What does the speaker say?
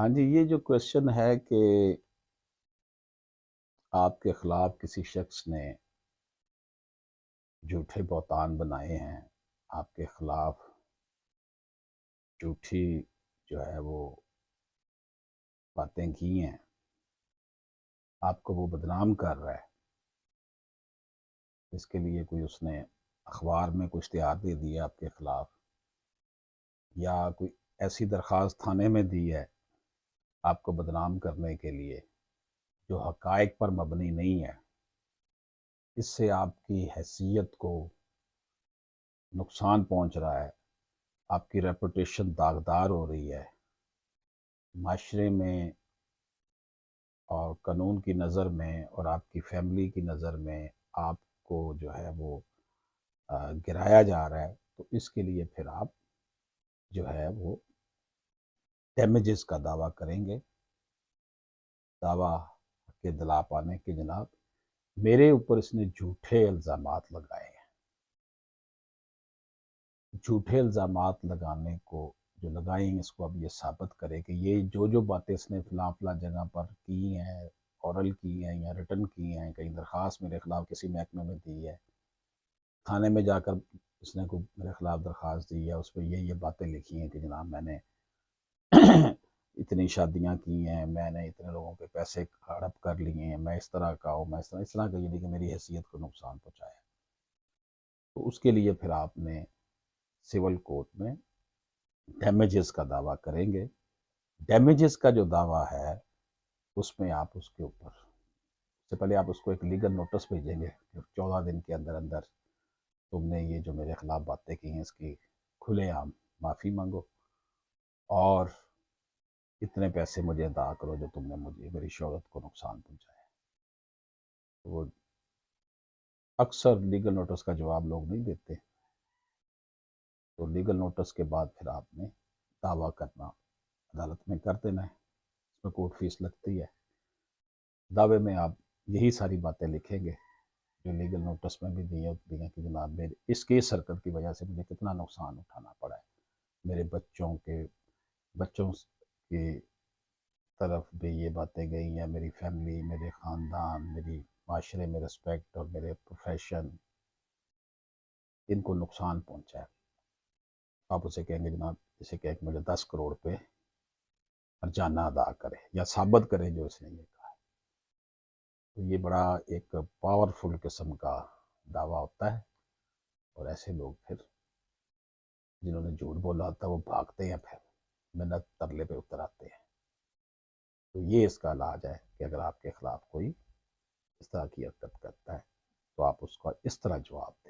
ہاں جی، یہ جو کوشچن ہے کہ آپ کے خلاف کسی شخص نے جھوٹے بہتان بنائے ہیں، آپ کے خلاف جھوٹی جو ہے وہ باتیں کی ہیں، آپ کو وہ بدنام کر رہا ہے، اس کے لیے کوئی اس نے اخبار میں کوئی اشتہار دے دیا آپ کے خلاف، یا کوئی ایسی درخواست تھانے میں دی ہے آپ کو بدنام کرنے کے لیے جو حقائق پر مبنی نہیں ہے، اس سے آپ کی حیثیت کو نقصان پہنچ رہا ہے، آپ کی ریپوٹیشن داغدار ہو رہی ہے، معاشرے میں اور قانون کی نظر میں اور آپ کی فیملی کی نظر میں آپ کو جو ہے وہ گرایا جا رہا ہے، تو اس کے لیے پھر آپ جو ہے وہ ڈیمیجز کا دعویٰ کریں گے، دعویٰ کے دلا پانے کے جناب میرے اوپر اس نے جھوٹے الزامات لگائے ہیں۔ جھوٹے الزامات لگانے کو جو لگائیں گے، اس کو اب یہ ثابت کرے کہ یہ جو باتیں اس نے فلاں فلاں جگہ پر کی ہیں، اورل کی ہیں یا ریٹن کی ہیں، کہیں درخواست میرے خلاف کسی محکمے میں دی ہے، تھانے میں جا کر اس نے کوئی میرے خلاف درخواست دی ہے، اس پہ یہ باتیں لکھی ہیں کہ جناب میں نے اتنی شادیاں کی ہیں، میں نے اتنے لوگوں کے پیسے ہڑپ کر لیے ہیں، میں اس طرح کا ہوں، میں اس طرح کا، یہ کہ میری حیثیت کو نقصان پہنچایا، تو اس کے لیے پھر آپ نے سول کورٹ میں ڈیمیجز کا دعویٰ کریں گے۔ ڈیمیجز کا جو دعویٰ ہے اس میں آپ اس کے اوپر سے پہلے آپ اس کو ایک لیگل نوٹس بھیجیں گے کہ 14 دن کے اندر اندر تم نے یہ جو میرے خلاف باتیں کی ہیں اس کی کھلے عام معافی مانگو، اور اتنے پیسے مجھے ادا کرو جو تم نے مجھے میری شہرت کو نقصان پہنچایا۔ وہ اکثر لیگل نوٹس کا جواب لوگ نہیں دیتے، تو لیگل نوٹس کے بعد پھر آپ نے دعویٰ کرنا عدالت میں کر دینا ہے، اس میں کورٹ فیس لگتی ہے۔ دعوے میں آپ یہی ساری باتیں لکھیں گے جو لیگل نوٹس میں بھی دی ہوتی ہیں کہ جناب میرے اس کیس حرکت کی وجہ سے مجھے کتنا نقصان اٹھانا پڑا ہے، میرے بچوں کی طرف بھی یہ باتیں گئی ہیں، میری فیملی، میرے خاندان، میری معاشرے میں رسپیکٹ اور میرے پروفیشن، ان کو نقصان پہنچا ہے۔ آپ اسے کہیں گے جناب اسے کہ مجھے 10 کروڑ پہ ہرجانہ ادا کرے یا ثابت کرے جو اس نے یہ کہا ہے۔ تو یہ بڑا ایک پاورفل قسم کا دعویٰ ہوتا ہے، اور ایسے لوگ پھر جنہوں نے جھوٹ بولا ہوتا ہے وہ بھاگتے ہیں، پھر منت ترلے پہ اتر آتے ہیں۔ تو یہ اس کا علاج ہے کہ اگر آپ کے خلاف کوئی اس طرح کی حرکت کرتا ہے تو آپ اس کا اس طرح جواب دیں۔